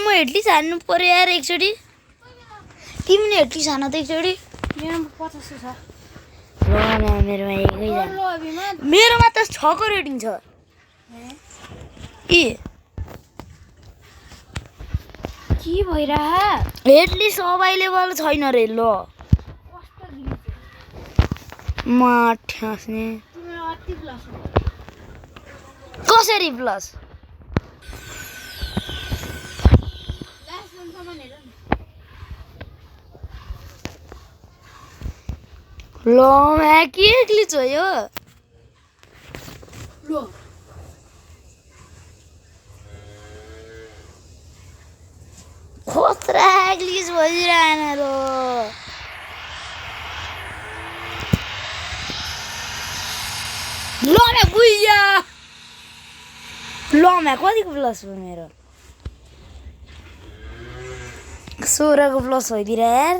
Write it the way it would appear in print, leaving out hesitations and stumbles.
म एटलिस्ट हान्नु पर्यो यार एकचोटि तिमीले एटलिस्ट हान त एकचोटि मेरोमा 50 छ ल मेरोमा एकैजना मेरोमा त 6 को रेटिङ छ के भइरहा एटलिस्ट अभाइलेबल छैन रे ल कस्तो दिन्छ म ठ्यास्ने तिम्रो अति प्लस कसरी प्लस लास्ट सम्म हेर ल मा के ग्लिच हो यो लो खतरा ग्लिच भइरहेन र ल मा बुइया ल मा कतिको प्लस हो मेरो 16 को प्लस भइदिएर यार